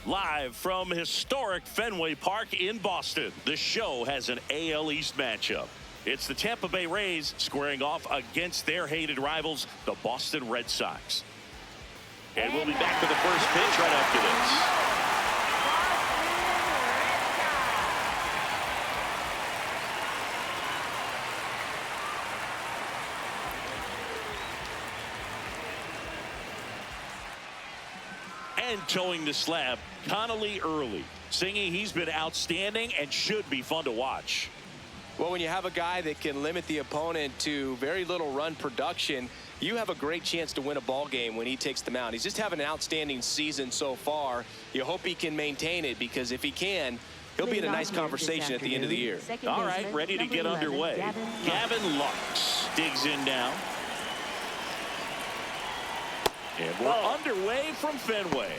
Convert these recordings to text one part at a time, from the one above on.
Live from historic Fenway Park in Boston, the show has an AL East matchup. It's the Tampa Bay Rays squaring off against their hated rivals, the Boston Red Sox. And we'll be back with the first pitch right after this. And towing the slab, Connolly early, singing he's been outstanding and should be fun to watch. Well, when you have a guy that can limit the opponent to very little run production, you have a great chance to win a ball game when he takes the mound. He's just having an outstanding season so far. You hope he can maintain it, because if he can, he'll be in a nice conversation at the end of the year. All right, ready to get underway. Gavin Lux digs in now. And we're underway from Fenway.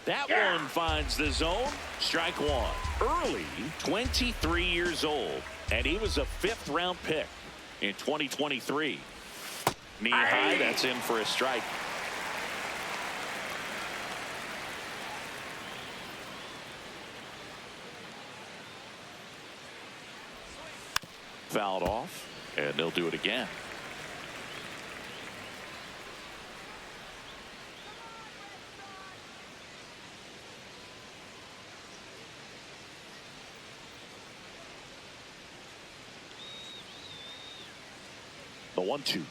That one finds the zone. Strike one. Early, 23 years old. And he was a fifth-round pick in 2023. Knee high, that's in for a strike. Fouled off, and they'll do it again. The 1-2.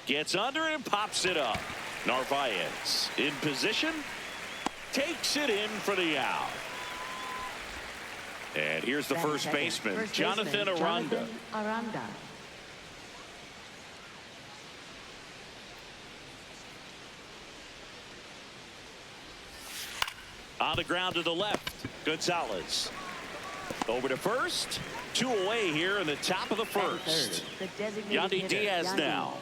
Gets under it and pops it up. Narvaez in position. Takes it in for the out. And here's the first baseman, Jonathan Aranda. On the ground to the left, Gonzalez. Over to first. 2 away here in the top of the first. Yandy Diaz now.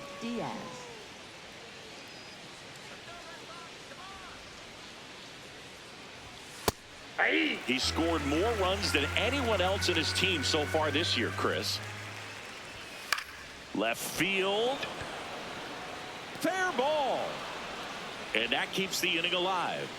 He scored more runs than anyone else in his team so far this year, Chris. Left field. Fair ball. And that keeps the inning alive.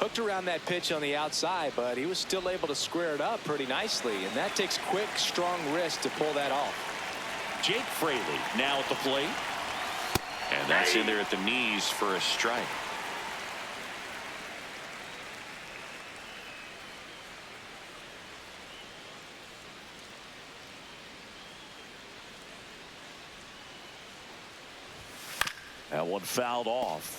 Hooked around that pitch on the outside, but he was still able to square it up pretty nicely. And that takes quick, strong wrist to pull that off. Jake Fraley now at the plate. And that's in there at the knees for a strike. That one fouled off.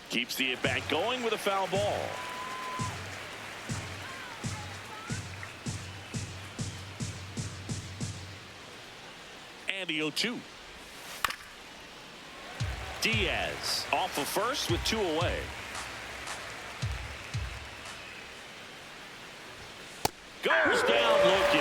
Keeps the at-bat going with a foul ball. And the 0-2. Diaz off of first with 2 away. Goes down looking.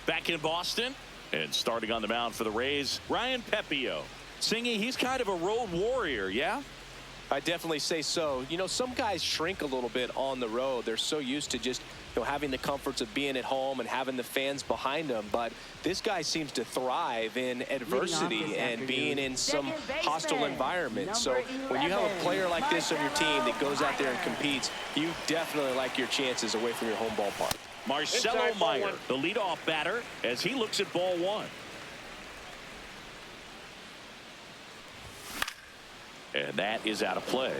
Back in Boston and starting on the mound for the Rays, Ryan Pepio. Singing he's kind of a road warrior, yeah? I definitely say so. You know, some guys shrink a little bit on the road. They're so used to just, having the comforts of being at home and having the fans behind them. But this guy seems to thrive in adversity and being in some hostile environment. So when you have a player like this on your team that goes out there and competes, you definitely like your chances away from your home ballpark. Marcelo Meyer, the leadoff batter, as he looks at ball one. And that is out of play.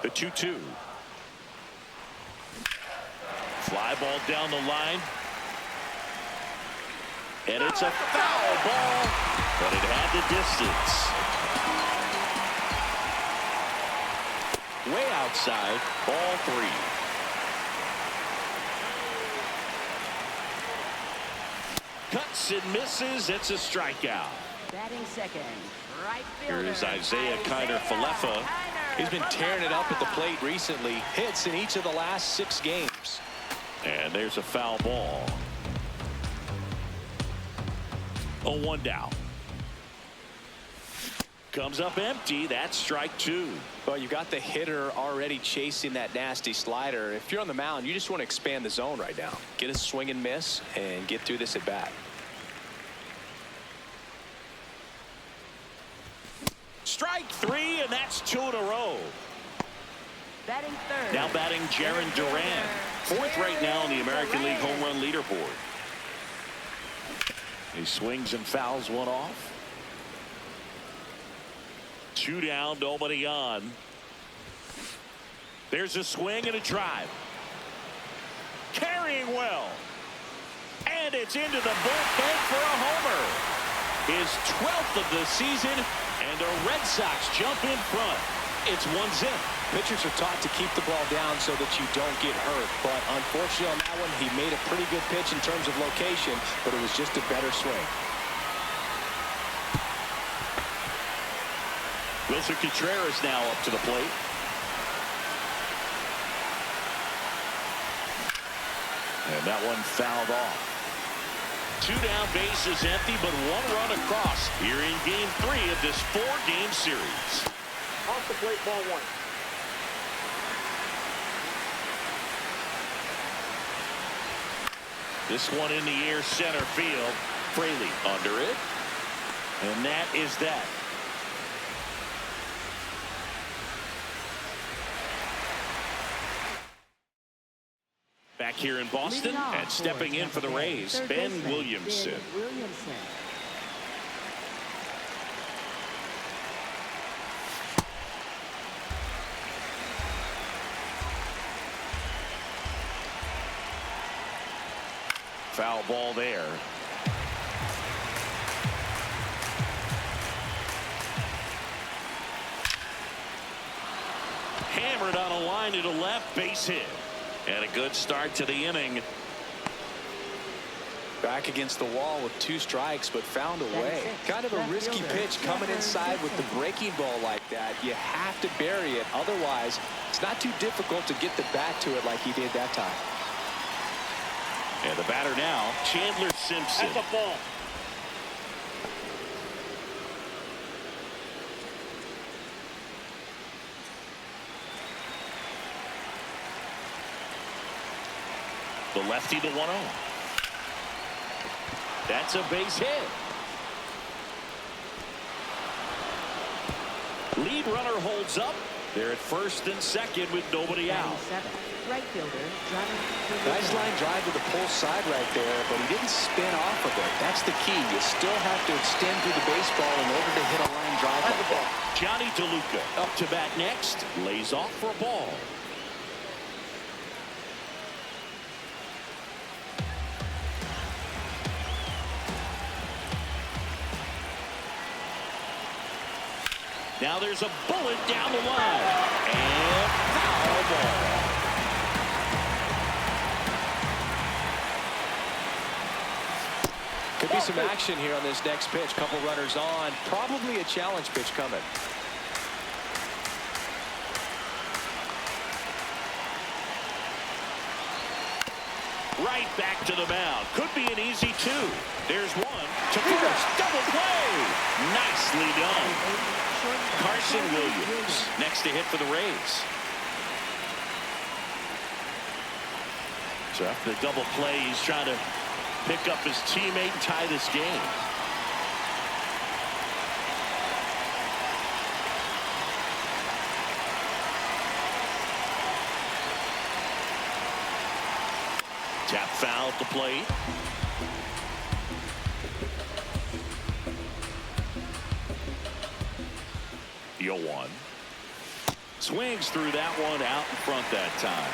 The 2-2. Fly ball down the line. And it's a foul ball, but it had the distance. Way outside, ball 3. Cuts and misses. It's a strikeout. Batting second, right fielder. Here is Isaiah Kiner-Falefa. He's been tearing it up at the plate recently. Hits in each of the last 6 games. And there's a foul ball. 0-1 down. Comes up empty. That's strike 2. Well, you got the hitter already chasing that nasty slider. If you're on the mound, you just want to expand the zone right now. Get a swing and miss and get through this at bat. Strike 3, and that's 2 in a row. Batting third. Now batting Jarren Duran. 4th right now in the American League home run leaderboard. He swings and fouls one off. 2 down, nobody on. There's a swing and a drive. Carrying well. And it's into the bullpen for a homer. His 12th of the season, and the Red Sox jump in front. It's 1-0. Pitchers are taught to keep the ball down so that you don't get hurt. But unfortunately on that one, he made a pretty good pitch in terms of location, but it was just a better swing. Wilson Contreras now up to the plate. And that one fouled off. 2 down, bases empty, but 1 run across here in game 3 of this 4-game series. Off the plate, ball 1. This one in the air, center field. Fraley under it. And that is that. Back here in Boston and stepping in for the Rays, Ben Williamson. Foul ball there. Hammered on a line to the left, base hit. And a good start to the inning. Back against the wall with 2 strikes, but found a way. Kind of a risky pitch coming inside with the breaking ball like that. You have to bury it. Otherwise, it's not too difficult to get the bat to it like he did that time. And the batter now, Chandler Simpson. That's a ball. The lefty, the 1-0. That's a base hit. Lead runner holds up. They're at first and second with nobody out. Right fielder, Nice line drive to the pull side right there, but he didn't spin off of it. That's the key. You still have to extend through the baseball in order to hit a line drive like that. Johnny DeLuca up to bat next. Lays off for a ball. Now there's a bullet down the line. And foul ball. Could be some action here on this next pitch. Couple runners on. Probably a challenge pitch coming. Right back to the mound. Could be an easy 2. There's one to first. Double play. Nicely done. Carson Williams next to hit for the Rays. So after the double play, he's trying to pick up his teammate and tie this game. Tap foul at the plate. The 0-1. Swings through that one out in front that time.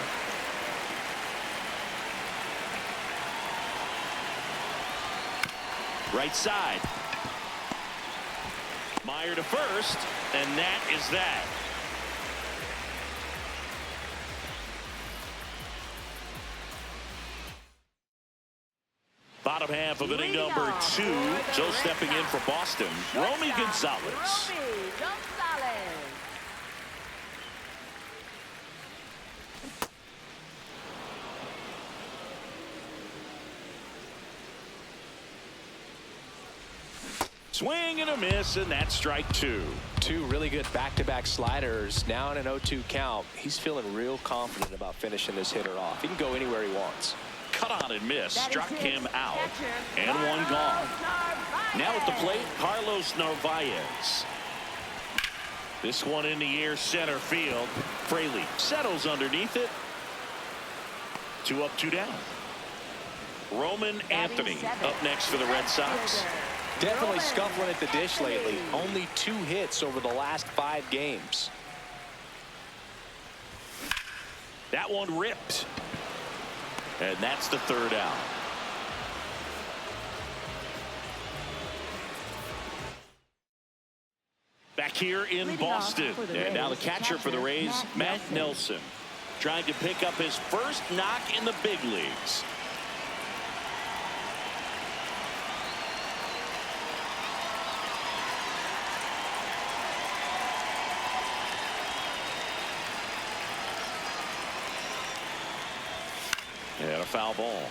Right side. Meyer to first, and that is that. Bottom half of inning number 2. So stepping in for Boston, Romy Gonzalez. Romy Gonzalez. Swing and a miss, and that's strike 2. Two really good back-to-back sliders. Now in an 0-2 count. He's feeling real confident about finishing this hitter off. He can go anywhere he wants. Cut on and miss, struck him out, and one gone. Now at the plate, Carlos Narvaez. This one in the air, center field. Fraley settles underneath it. 2 up, 2 down. Roman Anthony up next for the Red Sox. Definitely scuffling at the dish lately. Only 2 hits over the last 5 games. That one ripped. And that's the 3rd out. Back here in Boston. And now the catcher for the Rays, Matt Nelson, trying to pick up his first knock in the big leagues. And a foul ball.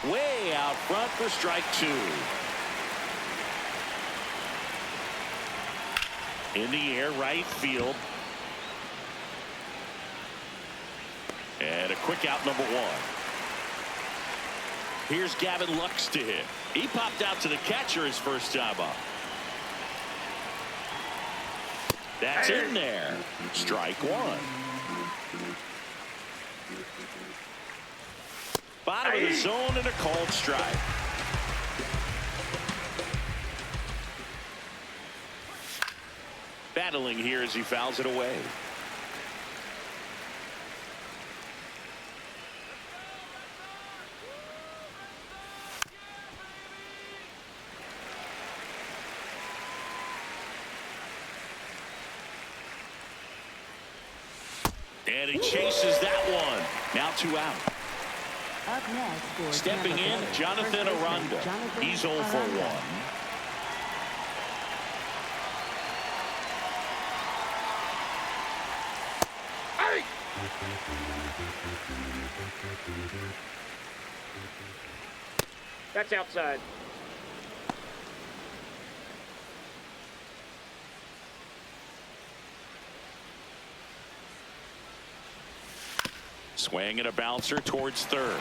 Way out front for strike 2. In the air, right field. And a quick out, number 1. Here's Gavin Lux to hit. He popped out to the catcher his first time up. That's in there. Strike 1. Bottom of the zone and a called strike. Battling here as he fouls it away. And he chases that one. Now 2 out. Up next for Stepping in, Tampa Bay, Jonathan first baseman Aranda. Jonathan He's 0 for Aranda. 1. That's outside. Swing and a bouncer towards 3rd.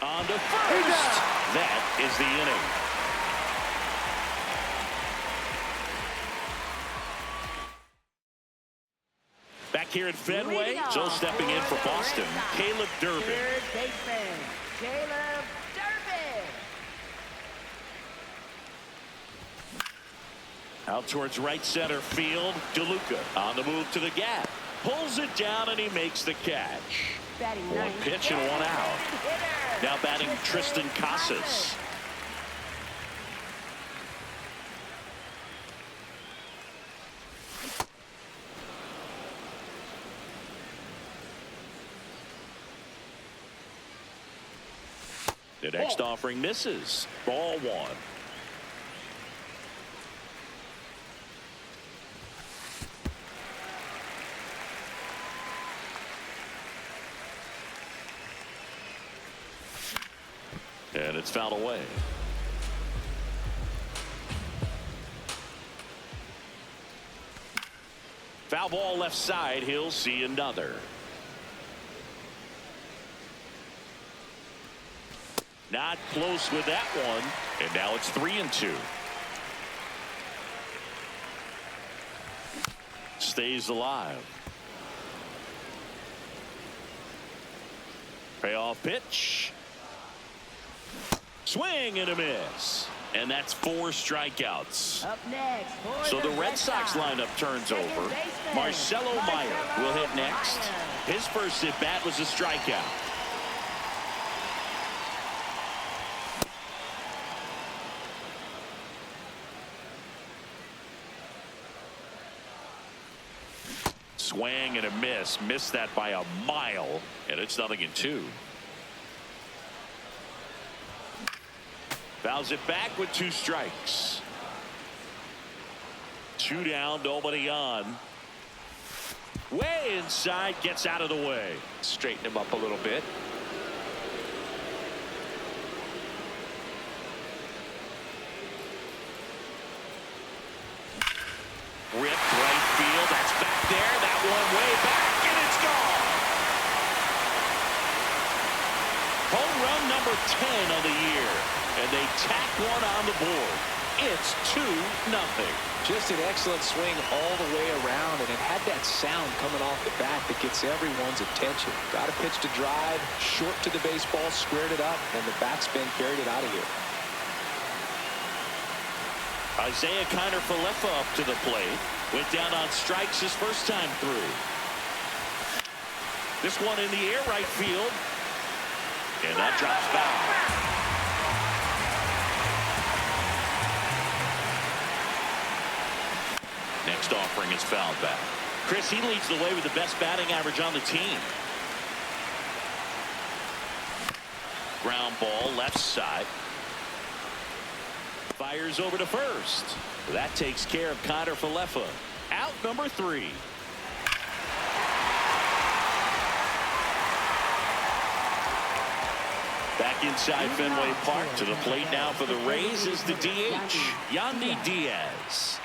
On to first. That is the inning. Back here at Fenway, so stepping in for Boston, Caleb Durbin. Third baseman, Caleb Durbin. Out towards right center field, DeLuca on the move to the gap. Pulls it down and he makes the catch. Batting 1 ninth, pitch and 1 out. hitter, Now batting Tristan Casas. The next offering misses. Ball 1. And it's fouled away. Foul ball left side. He'll see another. Not close with that one. And now it's 3-2. Stays alive. Payoff pitch. Swing and a miss. And that's 4 strikeouts. Up next for So the Red Sox lineup turns Second over. baseman, Marcelo Meyer will hit next. Meyer. His first at bat was a strikeout. Swing and a miss. Missed that by a mile. And it's 0-2. Fouls it back with 2 strikes. 2 down, nobody on. Way inside, gets out of the way. Straighten him up a little bit. Ripped right field. That's back there. That one way back, and it's gone. Home run number 10 of the year. And they tack one on the board. It's 2-0. Just an excellent swing all the way around, and it had that sound coming off the bat that gets everyone's attention. Got a pitch to drive, short to the baseball, squared it up, and the backspin carried it out of here. Isaiah Kiner-Falefa up to the plate. Went down on strikes his first time through. This one in the air, right field. And that drops back. Next offering is fouled back. Chris, he leads the way with the best batting average on the team. Ground ball left side. Fires over to first. That takes care of Kiner-Falefa. Out number 3. Back inside Fenway Park. To the plate now for the Rays is the DH, Yandy Diaz.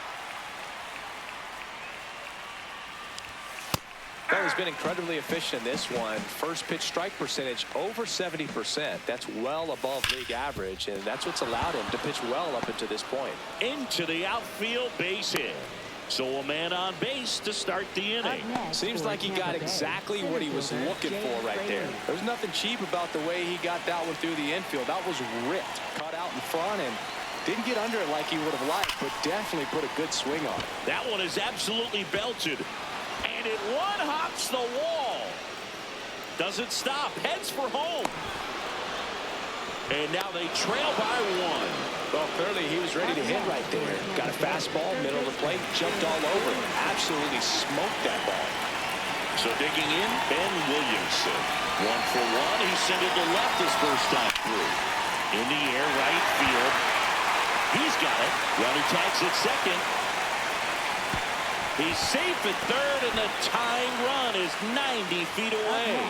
Well, he's been incredibly efficient in this one. First pitch strike percentage over 70%. That's well above league average, and that's what's allowed him to pitch well up until this point. Into the outfield, base hit. So a man on base to start the inning. Seems like he got exactly what he was looking for right there. There's nothing cheap about the way he got that one through the infield. That was ripped, cut out in front, and didn't get under it like he would have liked, but definitely put a good swing on it. That one is absolutely belted. And it one-hops the wall. Doesn't stop. Heads for home. And now they trail by 1. Well, clearly he was ready to hit right there. Got a fastball, middle of the plate, jumped all over him. Absolutely smoked that ball. So digging in, Ben Williamson. 1 for 1. He sent it to left his first time through. In the air, right field. He's got it. Runner tags at second. He's safe at third, and the tying run is 90 feet away.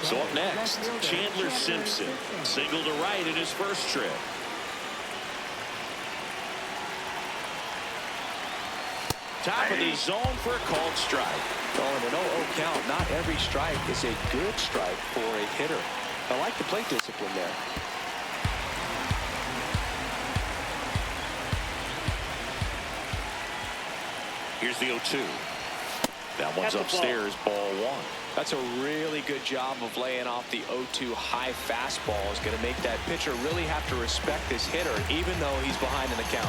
So up next, Chandler Simpson. Single to right in his first trip. Top of the zone for a called strike. Oh, and an 0-0 count. Not every strike is a good strike for a hitter. I like the plate discipline there. Here's the 0-2. That one's upstairs, ball 1. That's a really good job of laying off the 0-2 high fastball. Is going to make that pitcher really have to respect this hitter, even though he's behind in the count.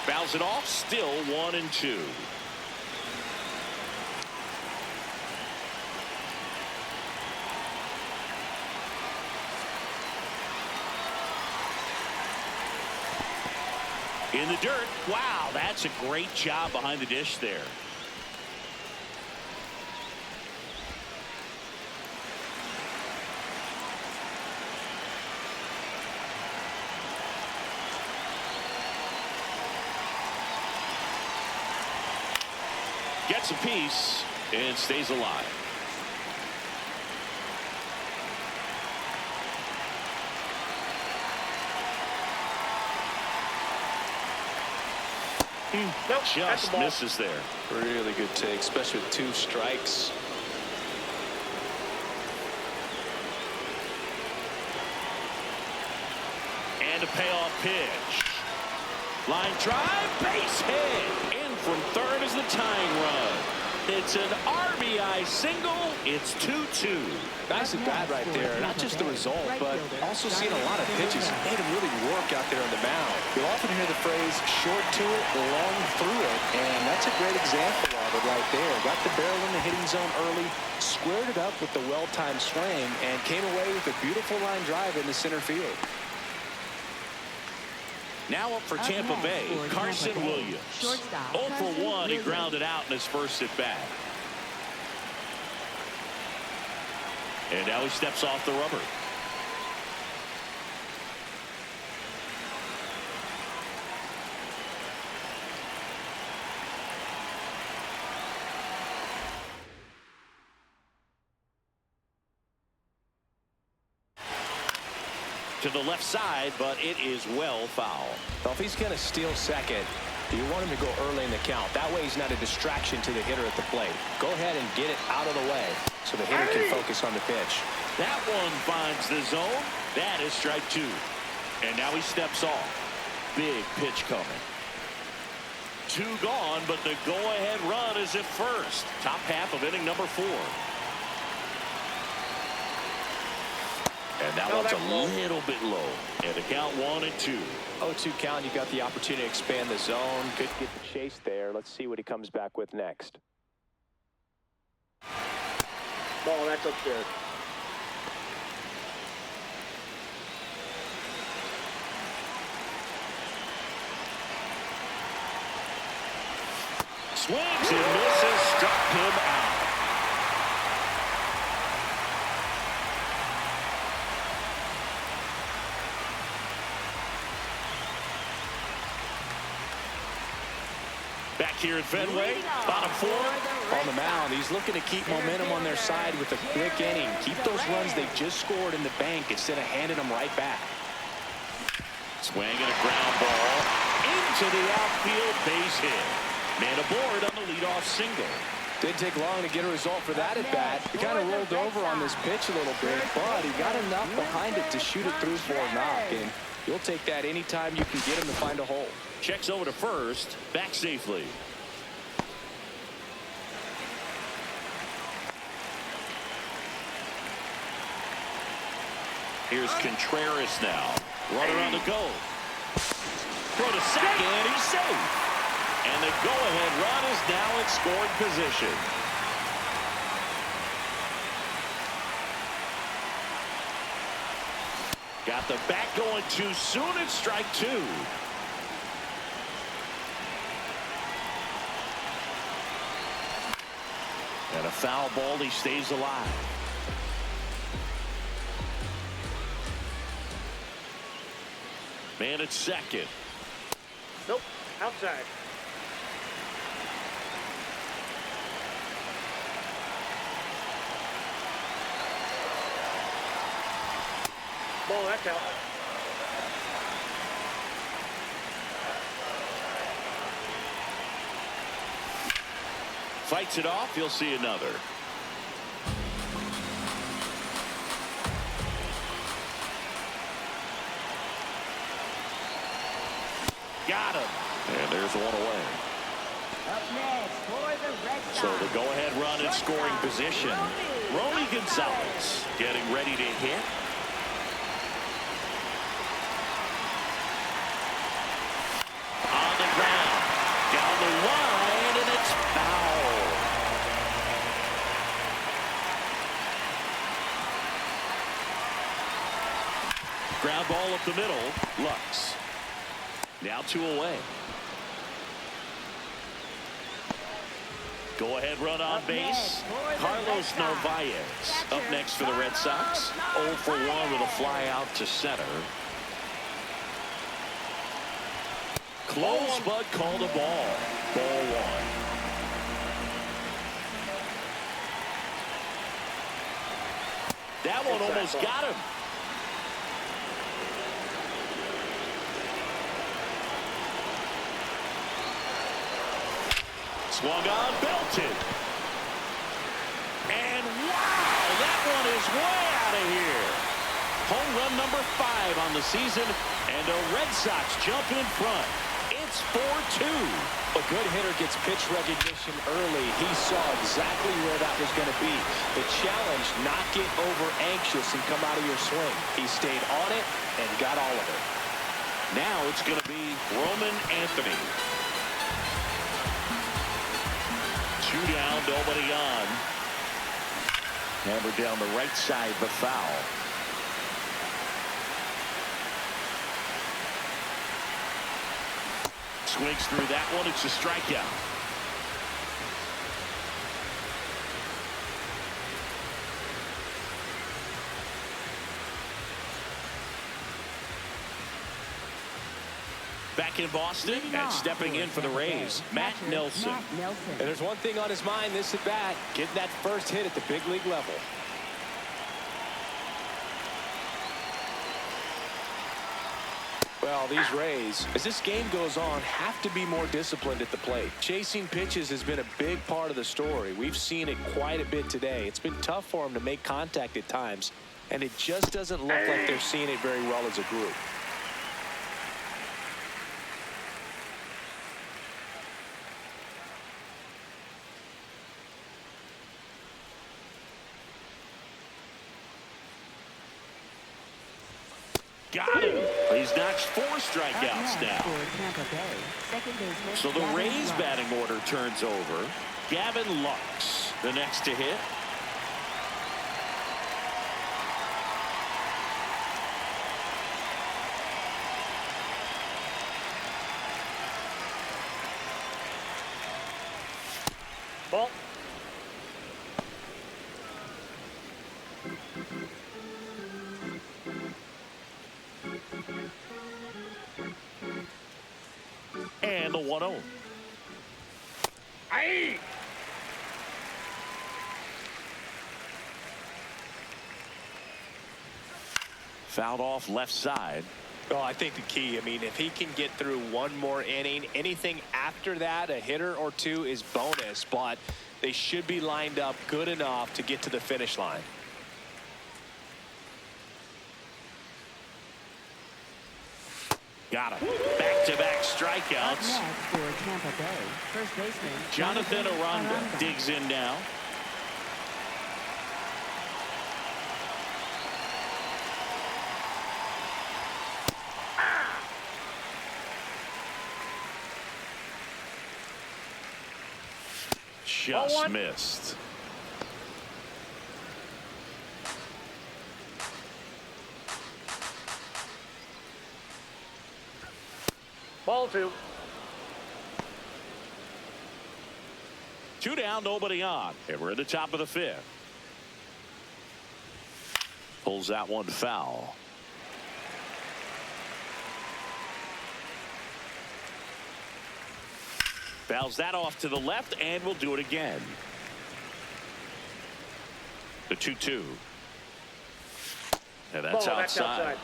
Fouls it off, still 1-2. In the dirt. Wow, that's a great job behind the dish there. Gets a piece and stays alive. Nope, Just misses there. Really good take, especially with 2 strikes. And a payoff pitch. Line drive, base hit. In from third is the tying run. it's an RBI single. It's 2-2. Nice at bat right there. Not just the result, but also seeing a lot of pitches. Made him really work out there on the mound. You'll often hear the phrase, short to it, long through it, and that's a great example of it right there. Got the barrel in the hitting zone early, squared it up with the well-timed swing, and came away with a beautiful line drive into center field. Now up for Tampa Bay, Carson Williams. 0 for 1, he grounded out in his first at bat. And now he steps off the rubber. To the left side, but it is well foul. Well, if he's going to steal second, you want him to go early in the count. That way he's not a distraction to the hitter at the plate. Go ahead and get it out of the way so the hitter can focus on the pitch. That one finds the zone. That is strike 2. And now he steps off. Big pitch coming. 2 gone, but the go-ahead run is at first. Top half of inning number 4. And that one's a little bit low. And the count 1-2. 0-2 count. You got the opportunity to expand the zone. Could get the chase there. Let's see what he comes back with next. Ball, that's upstairs. Swings and misses. Struck him out. Back here at Fenway, bottom 4. On the mound, he's looking to keep momentum on their side with a quick inning. Keep those runs they just scored in the bank instead of handing them right back. Swing and a ground ball into the outfield, base hit. Man aboard on the leadoff single. Didn't take long to get a result for that at bat. He kind of rolled over on this pitch a little bit, but he got enough behind it to shoot it through for a knock. And you'll take that anytime you can get him to find a hole. Checks over to first, back safely. Here's Contreras now. Runner on the go. Throw to second, he's safe. And the go-ahead run is now in scoring position. Got the bat going too soon. It's strike 2. And a foul ball, he stays alive. Man at second. Nope, outside. Ball, that's out. Fights it off. He'll see another. Got him. And there's one away. Up next for the Red Sox. So the go-ahead run in scoring position. Romy Gonzalez getting ready to hit. On the ground. Down the line, and it's foul. Ground ball up the middle. Lux. Now 2 away. Go ahead run on base. Carlos Narvaez up next for the Red Sox. 0 for 1 with a fly out to center. Close, but called a ball. Ball 1. That one almost got him. Swung on, belted. And wow, that one is way out of here. Home run number 5 on the season, and the Red Sox jump in front. It's It's 4-2. A good hitter gets pitch recognition early. He saw exactly where that was going to be. The challenge, not get over anxious and come out of your swing. He stayed on it and got all of it. Now it's going to be Roman Anthony. 2 down, nobody on. Hammered down the right side, the foul. Swings through that one. It's a strikeout. Back in Boston and stepping in for the Rays, Matt Nelson. And there's one thing on his mind this at bat, getting that first hit at the big league level. Well, these Rays, as this game goes on, have to be more disciplined at the plate. Chasing pitches has been a big part of the story. We've seen it quite a bit today. It's been tough for them to make contact at times, and it just doesn't look like they're seeing it very well as a group. Got him. He's notched 4 strikeouts now. So the Rays batting order turns over. Gavin Lux, the next to hit. Ball. And the 1-0. Aye. Fouled off left side. Well, I think the key, if he can get through one more inning, anything after that, a hitter or two is bonus, but they should be lined up good enough to get to the finish line. Got him. Back-to-back strikeouts. For Tampa Bay, first baseman Jonathan Aranda digs in now. Just missed. Ball 2. 2 down, nobody on. And we're at the top of the 5th. Pulls that one foul. Fouls that off to the left, and we'll do it again. The 2-2. And that's Ball, outside.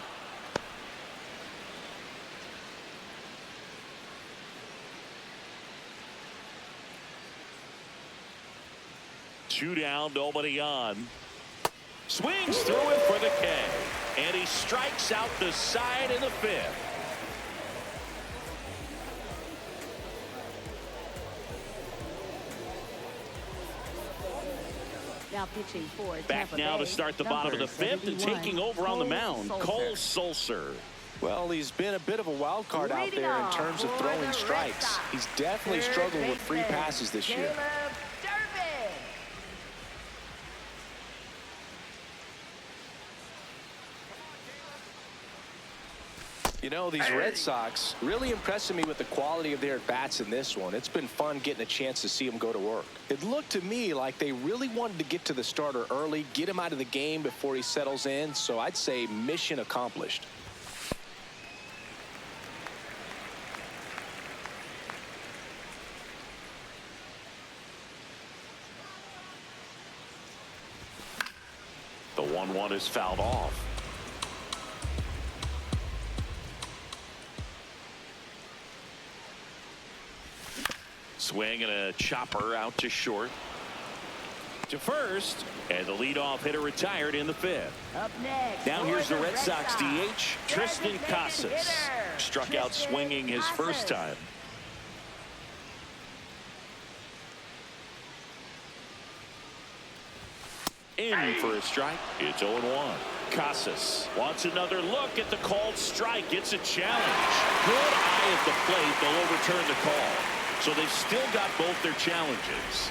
2 down, nobody on. Swings through it for the K. And he strikes out the side in the 5th. Now pitching for Back Tampa now Bay, to start the bottom of the 5th and taking over on the mound, Cole Sulser. Well, he's been a bit of a wild card out there in terms of throwing strikes. He's definitely struggled with free passes this year. You know, these Red Sox really impressing me with the quality of their at-bats in this one. It's been fun getting a chance to see them go to work. It looked to me like they really wanted to get to the starter early, get him out of the game before he settles in, so I'd say mission accomplished. The 1-1 is fouled off. Swing and a chopper out to short. To first. And the leadoff hitter retired in the 5th. Up next. Now here's the Red Sox DH, Tristan Casas. Struck out swinging his first time. In for a strike. It's 0-1. Casas wants another look at the called strike. It's a challenge. Good eye at the plate. They'll overturn the call. So they've still got both their challenges.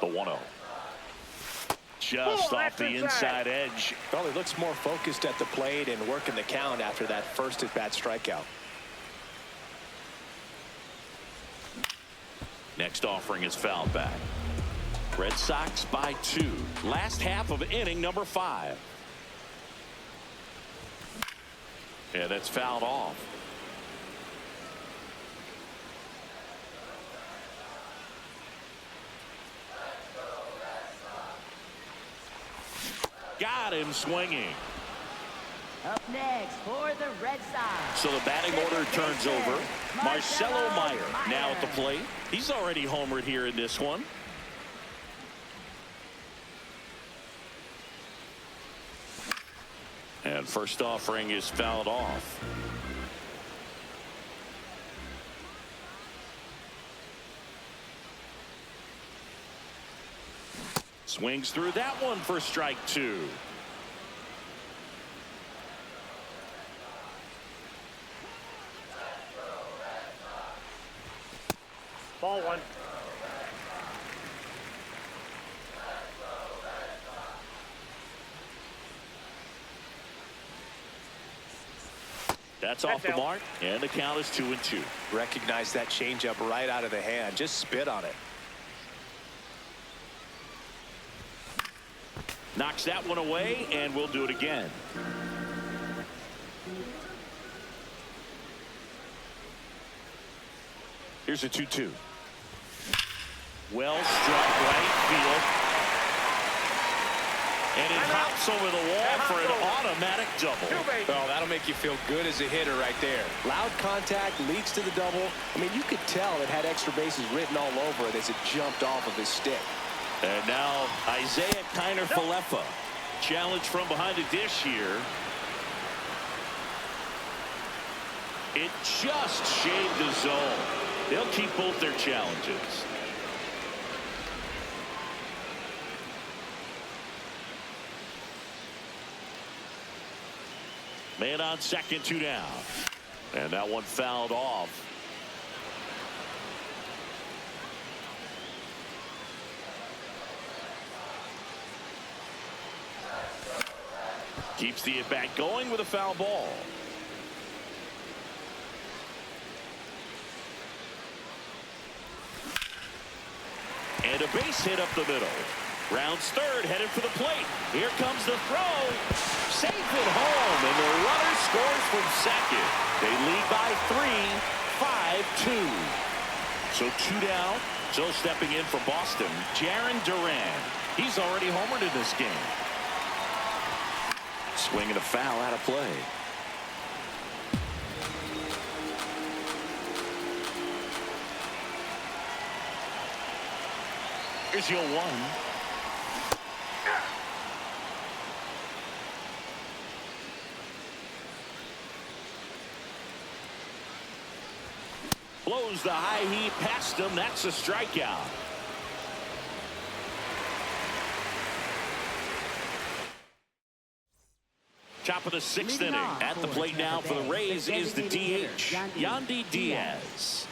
The 1-0. Just off the inside edge. Well, he looks more focused at the plate and working the count after that first at-bat strikeout. Next offering is fouled back. Red Sox by 2. Last half of inning number 5. Yeah, that's fouled off. Got him swinging. Up next for the Red Sox. So the batting order turns over. Marcelo Meyer now at the plate. He's already homered here in this one. And first offering is fouled off. Swings through that one for strike 2. Ball 1. That's off the mark, and the count is 2-2. Recognize that changeup right out of the hand. Just spit on it. Knocks that one away, and we'll do it again. Here's a 2-2. Well struck right field. And it hops over the wall for an automatic double. Oh, that'll make you feel good as a hitter right there. Loud contact leads to the double. I mean, you could tell it had extra bases written all over it as it jumped off of his stick. And now Isaiah Kiner-Falefa. Challenge from behind the dish here. It just shaved the zone. They'll keep both their challenges. Man on second, 2 down. And that one fouled off. Keeps the at-bat going with a foul ball. And a base hit up the middle. Rounds third, headed for the plate. Here comes the throw. Safe at home, and the runner scores from second. They lead by 3, 5-2. So 2 down. So stepping in for Boston, Jarren Duran. He's already homered in this game. Swinging a foul out of play. Here's your 1. Blows the high heat past him. That's a strikeout. Top of the 6th inning. At the plate now for the Rays is the DH, Yandy Diaz.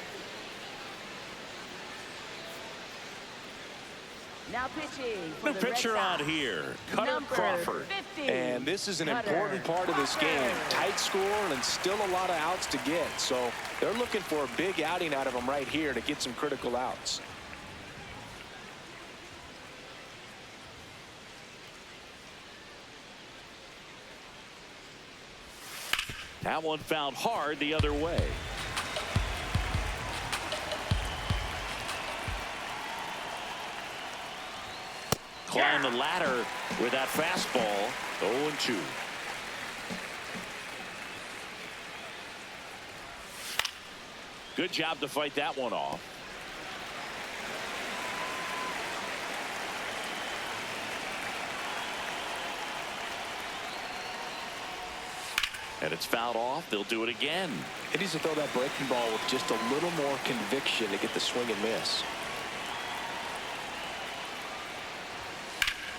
Now pitching for The the Red pitcher Sox, on here, Cutter number Crawford. 50. And this is an Cutter important part of this game. Crawford. Tight score and still a lot of outs to get. So they're looking for a big outing out of him right here to get some critical outs. That one fouled hard the other way. Climb the ladder with that fastball. 0-2. Good job to fight that one off. And it's fouled off. They'll do it again. He needs to throw that breaking ball with just a little more conviction to get the swing and miss.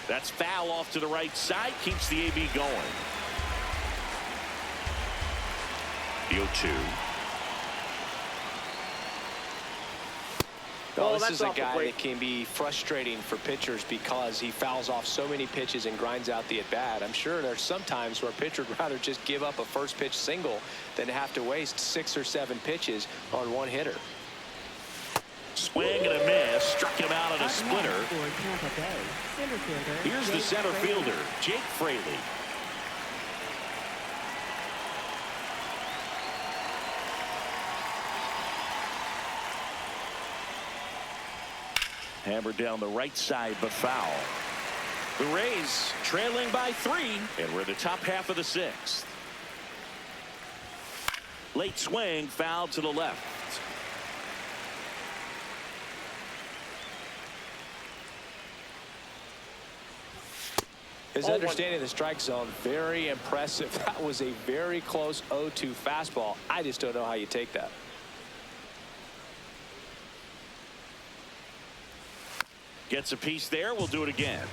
That's foul off to the right side. Keeps the AB going. The 0-2. Oh, this is a guy that can be frustrating for pitchers because he fouls off so many pitches and grinds out the at-bat. I'm sure there's some times where a pitcher would rather just give up a first pitch single than have to waste 6 or 7 pitches on one hitter. Swing and a miss. Struck him out on a splitter. Here's the center fielder, Jake Fraley. Hammered down the right side, but foul. The Rays trailing by 3, and we're in the top half of the 6th. Late swing, foul to the left. His understanding of the strike zone, very impressive. That was a very close 0-2 fastball. I just don't know how you take that. Gets a piece there. We'll do it again.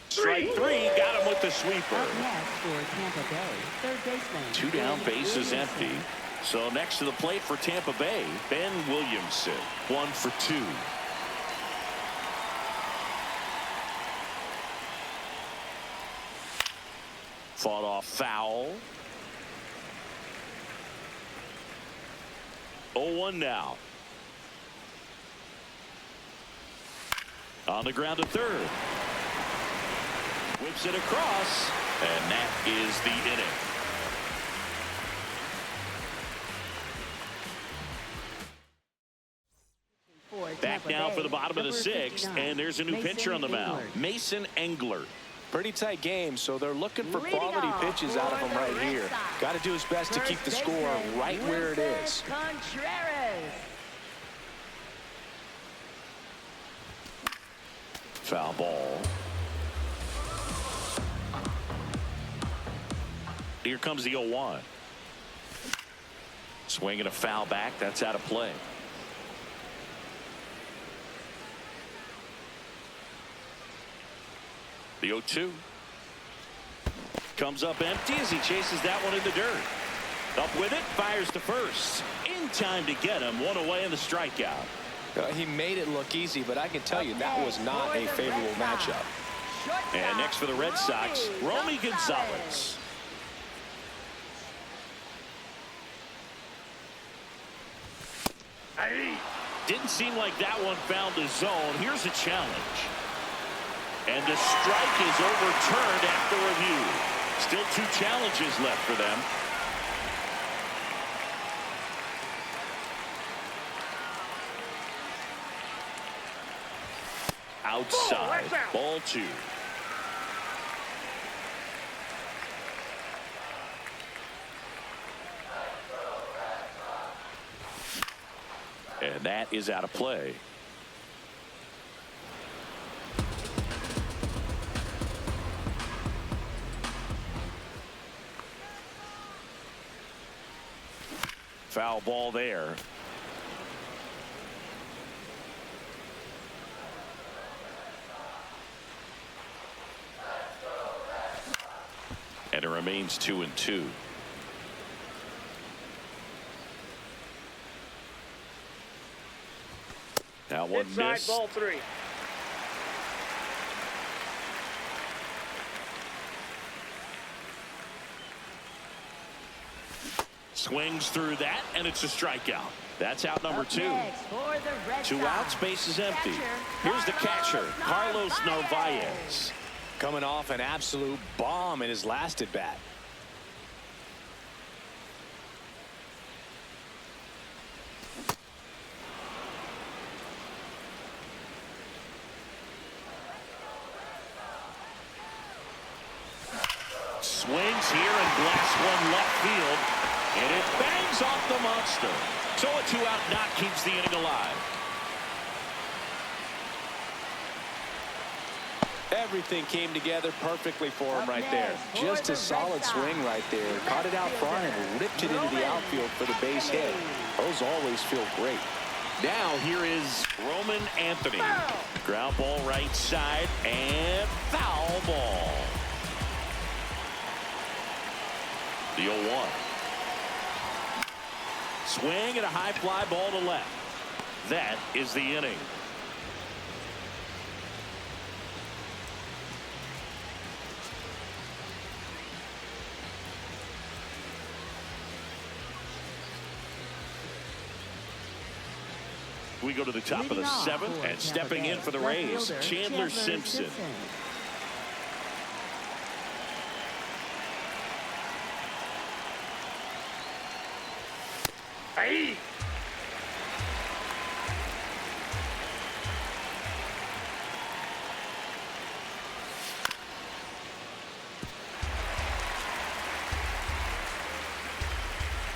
Strike 3. Got him with the sweeper. Up next for Tampa Bay, third baseman. 2 down, base is empty. So next to the plate for Tampa Bay, Ben Williamson. 1 for 2. Fought off foul. 0-1 now. On the ground to third. Whips it across, and that is the inning. Back now for the bottom of the 6th, and there's a new pitcher on the mound, Mason Engler. Pretty tight game, so they're looking for quality pitches out of him right here. Got to do his best to keep the score right where it is. Foul ball. Here comes the 0-1. Swinging a foul back. That's out of play. The 0-2 comes up empty as he chases that one in the dirt. Up with it, fires to first. In time to get him. 1 away in the strikeout. He made it look easy, but I can tell you that was not a favorable matchup. And next for the Red Sox, Romy Gonzalez. Didn't seem like that one found the zone. Here's a challenge. And the strike is overturned after review. Still 2 challenges left for them. Outside. Ball 2. And that is out of play. Foul ball there. And it remains 2-2. Now one miss. Ball 3. Swings through that, and it's a strikeout. That's out number 2. 2 outs, base is empty. Here's the catcher, Carlos Narvaez. Coming off an absolute bomb in his last at bat. Swings here and blasts one left field, and it bangs off the monster. So a 2-out knock keeps the inning alive. Everything came together perfectly for him right there. Just a solid swing right there. Caught it out front and ripped it into the outfield for the base hit. Those always feel great. Now here is Roman Anthony. Ground ball right side and foul ball. The 0-1. Swing and a high fly ball to left. That is the inning. We go to the top of the 7th, and stepping in for the Rays, Chandler Simpson. Hey!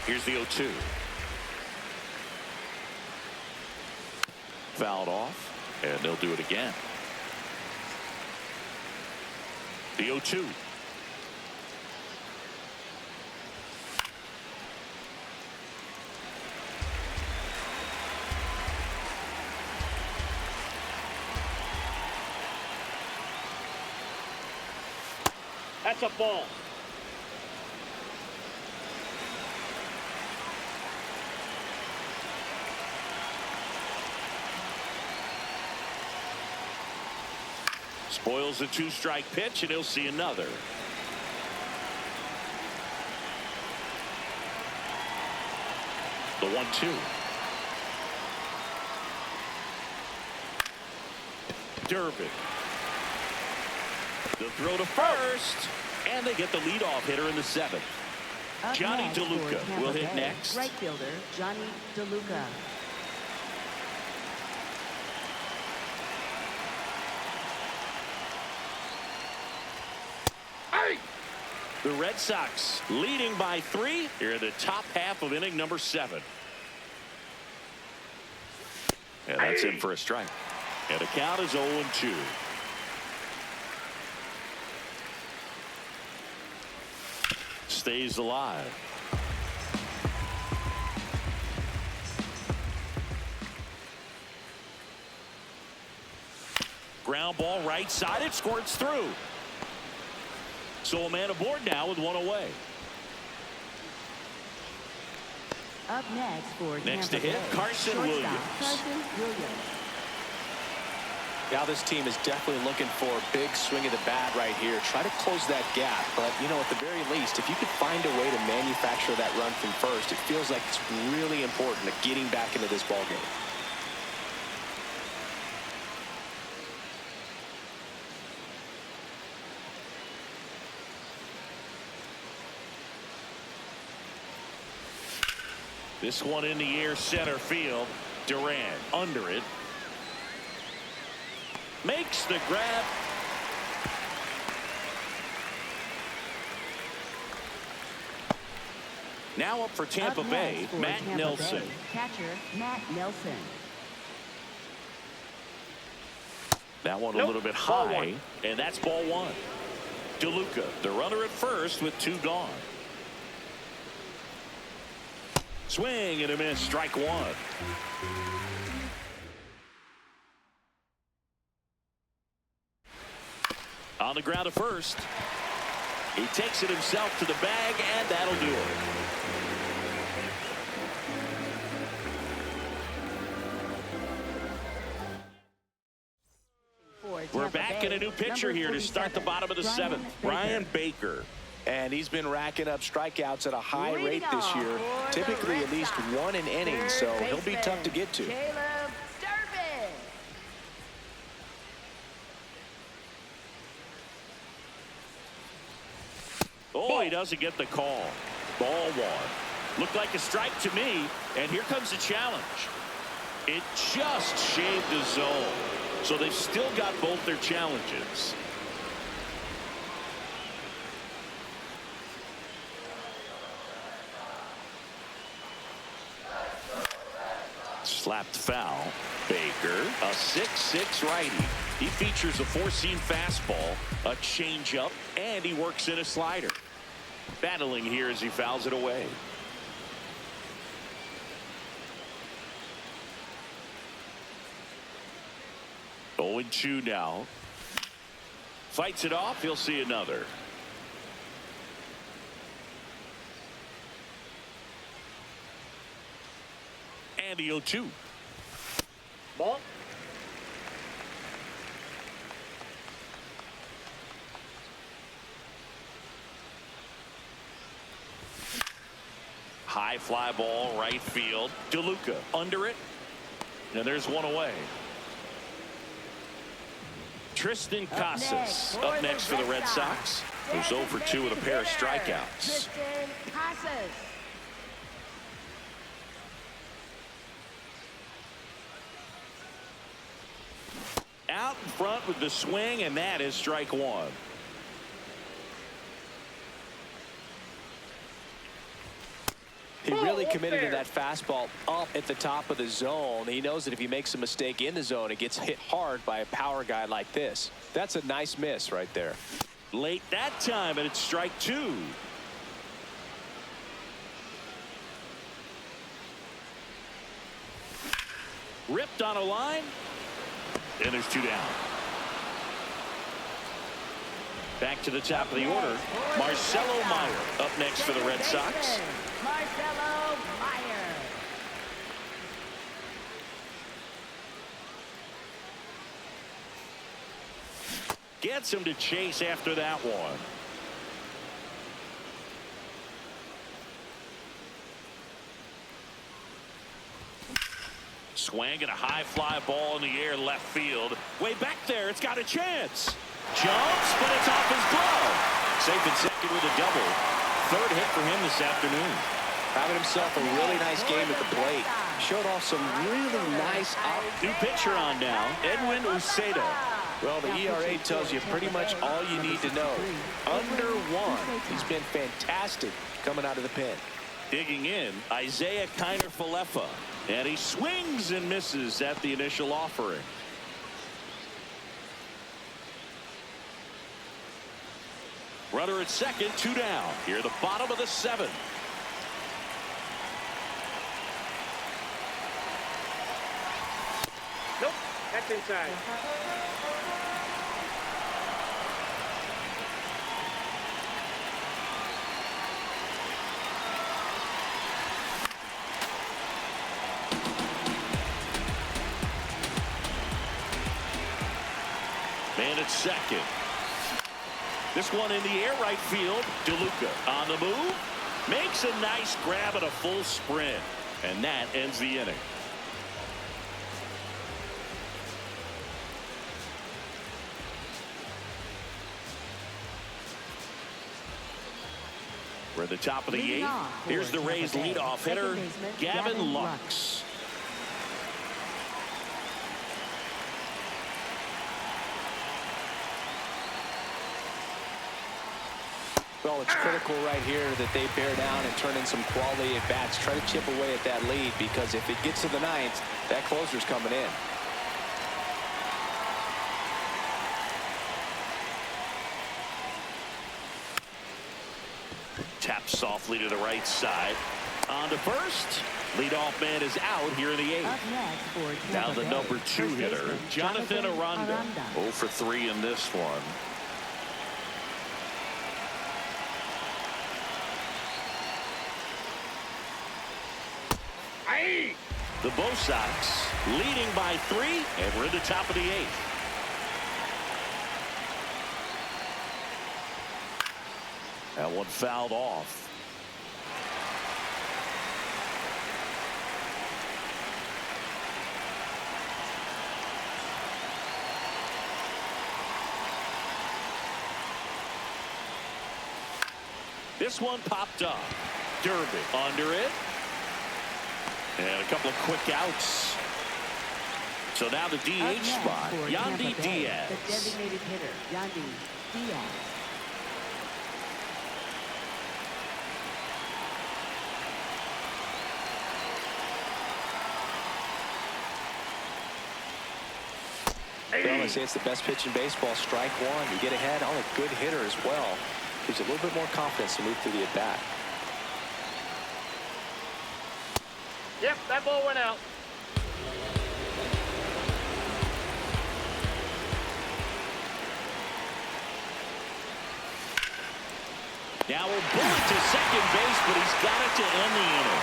Here's the 0-2. Fouled off, and they'll do it again. The 0-2. That's a ball. Spoils a 2-strike pitch, and he'll see another. The 1-2. Durbin. The throw to first, and they get the leadoff hitter in the 7th. Johnny DeLuca will hit next. Right fielder Johnny DeLuca. The Red Sox leading by 3 here in the top half of inning number 7. And that's in for a strike. And the count is 0-2. Stays alive. Ground ball right side. It squirts through. So a man aboard now with 1 away. Up next for Next to Tampa hit, Bay, Carson shortstop, Williams. Carson Williams. Now this team is definitely looking for a big swing of the bat right here. Try to close that gap. But, you know, at the very least, if you could find a way to manufacture that run from first, it feels like it's really important to getting back into this ballgame. This one in the air, center field. Durant under it. Makes the grab. Now up for Tampa Up Bay, next for Matt Tampa Nelson. Bay, catcher Matt Nelson. That one a Nope. little bit Ball high, 1. and that's ball 1. DeLuca, the runner at first with 2 gone. Swing and a miss, strike 1. On the ground at first. He takes it himself to the bag, and that'll do it. We're back in a new pitcher here to start the bottom of the 7th. Brian Baker. And he's been racking up strikeouts at a high rate this year, typically at least 1 an inning, so he'll be tough to get to. Caleb Durbin. Oh, he doesn't get the call. Ball 1. Looked like a strike to me, and here comes the challenge. It just shaved the zone, so they've still got both their challenges. Slapped foul. Baker, a 6'6" righty. He features a four-seam fastball, a changeup, and he works in a slider. Battling here as he fouls it away. Oh, 0-2 now. Fights it off. He'll see another. And the 0-2. Ball. High fly ball, right field. DeLuca under it. And there's one away. Tristan Casas up next for the Red Sox, who's 0 for 2 with a pair of strikeouts. Tristan Casas. Out in front with the swing, and that is strike one. He really committed to that fastball up at the top of the zone. He knows that if he makes a mistake in the zone, it gets hit hard by a power guy like this. That's a nice miss right there. Late that time, and it's strike two. Ripped on a line, and there's two down. Back to the top of the order, Marcelo Meyer up next for the Red Sox. Marcelo Meyer. Gets him to chase after that one. Swing and a high fly ball in the air left field. Way back there, it's got a chance. Jumps, but it's off his glove. Safe at second with a double. Third hit for him this afternoon. Having himself a really nice game at the plate. Showed off some really nice New pitcher on now, Edwin Uceda. Well, the ERA tells you pretty much all you need to know. Under 1. He's been fantastic coming out of the pen. Digging in, Isaiah Kiner-Falefa. And he swings and misses at the initial offering. Runner at second, 2 down. Here, the bottom of the 7th. Nope. That's inside. Man at second. This one in the air, right field. DeLuca on the move. Makes a nice grab at a full sprint. And that ends the inning. We're at the top of the 8th. Here's the Rays leadoff hitter, Gavin Lux. Well, it's critical right here that they bear down and turn in some quality at bats. Try to chip away at that lead, because if it gets to the 9th, that closer's coming in. Tap softly to the right side. On to first. Leadoff man is out here in the 8th. Now the number 2 hitter, Jonathan Aranda. 0 for 3 in this one. The Bo Sox leading by 3, and we're in the top of the 8th. That one fouled off. This one popped up. Derby under it. And a couple of quick outs. So now the DH spot, Yandy Diaz. The designated hitter, Yandy Diaz. Well, I say it's the best pitch in baseball. Strike one. You get ahead on a good hitter as well. Gives you a little bit more confidence to move through the at-bat. Yep, that ball went out. Now a bullet to second base, but he's got it to end the inning.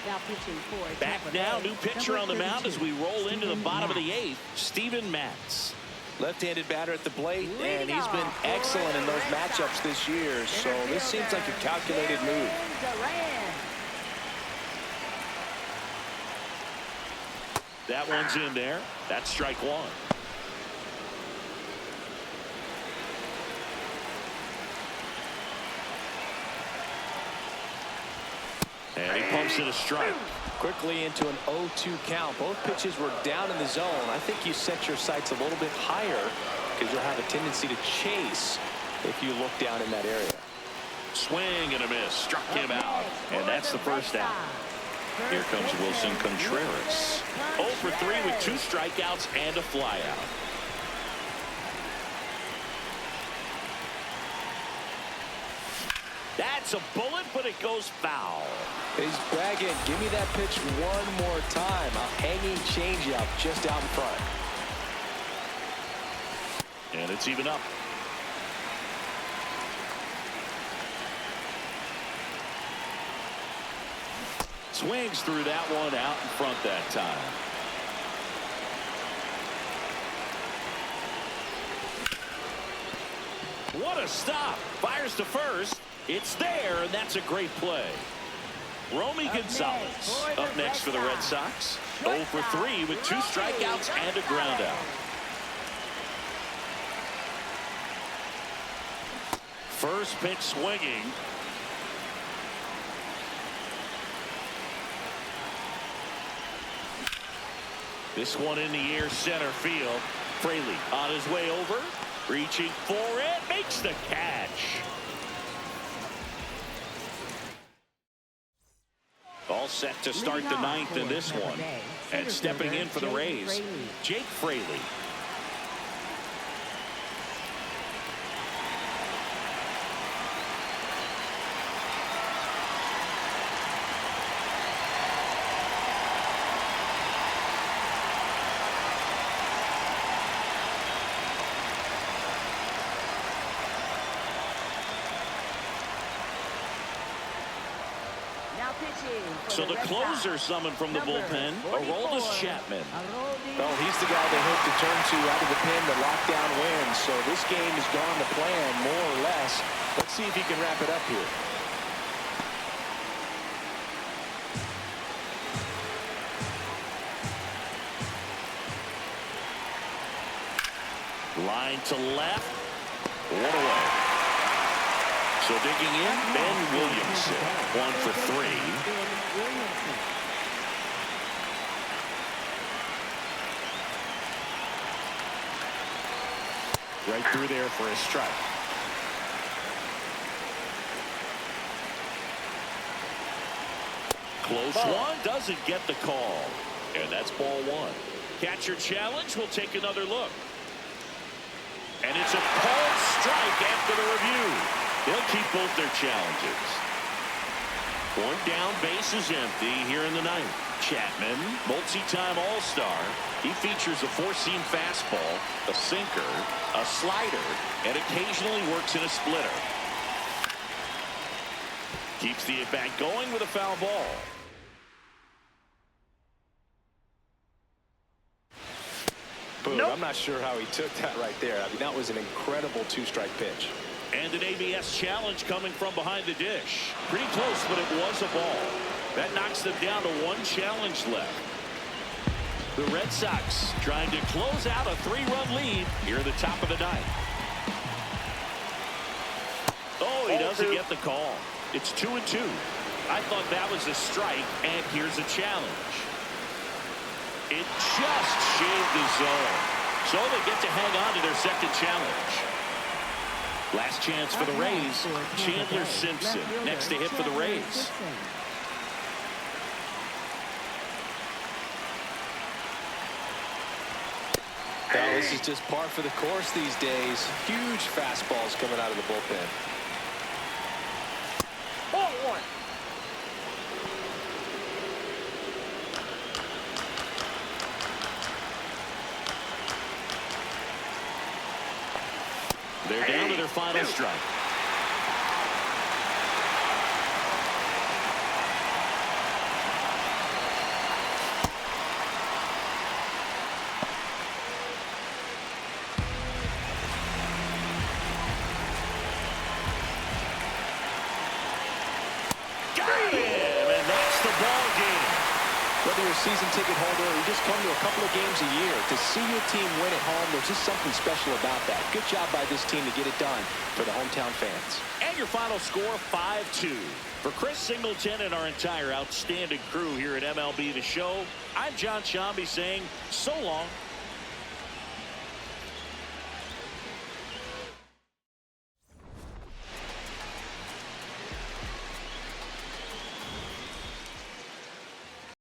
Now pitching for Back Tampa now, Bay, new pitcher on number the mound as 32, we roll into the Steven bottom of the Matz. eighth, Steven Matz. Left-handed batter at the plate, and Leading he's been off for excellent in the those Red matchups Sox. this year, so this seems like a calculated move. That one's in there. That's strike one. And he pumps it a strike. Quickly into an 0-2 count. Both pitches were down in the zone. I think you set your sights a little bit higher because you'll have a tendency to chase if you look down in that area. Swing and a miss. Struck him out. And that's the first out. Here comes Wilson Contreras. 0 for 3 with 2 strikeouts and a flyout. That's a bullet, but it goes foul. He's bragging, give me that pitch one more time. A hanging changeup just out in front. And it's even up. Swings through that one out in front that time. What a stop. Fires to first. It's there, and that's a great play. Romy Gonzalez up next for the Red Sox. 0 for 3 with 2 strikeouts and a ground out. First pitch swinging. This one in the air, center field. Fraley on his way over, reaching for it, makes the catch. All set to start the ninth in this one. And stepping in for the Rays, Jake Fraley. So the closer summoned from the bullpen, Aroldis Chapman. Well, he's the guy they hope to turn to out of the pen to lock down wins. So this game has gone to plan, more or less. Let's see if he can wrap it up here. Line to left. One away. So digging in, Ben Williamson. 1 for 3. Right through there for a strike. Close one, doesn't get the call. And that's ball 1. Catcher challenge, we'll take another look. And it's a called strike after the review. They'll keep both their challenges. One down, base is empty here in the ninth. Chapman, multi-time All-Star. He features a 4-seam fastball, a sinker, a slider, and occasionally works in a splitter. Keeps the at-bat going with a foul ball. Boom, I'm not sure how he took that right there. I mean, that was an incredible 2-strike pitch. And an ABS challenge coming from behind the dish. Pretty close, but it was a ball. That knocks them down to 1 challenge left. The Red Sox trying to close out a 3-run lead here at the top of the ninth. Oh, he doesn't get the call. It's 2-2. I thought that was a strike, and here's a challenge. It just shaved the zone. So they get to hang on to their second challenge. Last chance for the Rays. Chandler Simpson next to hit for the Rays. Well, this is just par for the course these days. Huge fastballs coming out of the bullpen. Ball one. They're down to their final strike. Got him, and that's the ball game. Whether you're a season ticket holder or you just come to a couple of games a year, to see your team win at home, there's just something special about that. Good job by this team to get it done for the hometown fans. And your final score, 5-2. For Chris Singleton and our entire outstanding crew here at MLB The Show, I'm John Shambi saying so long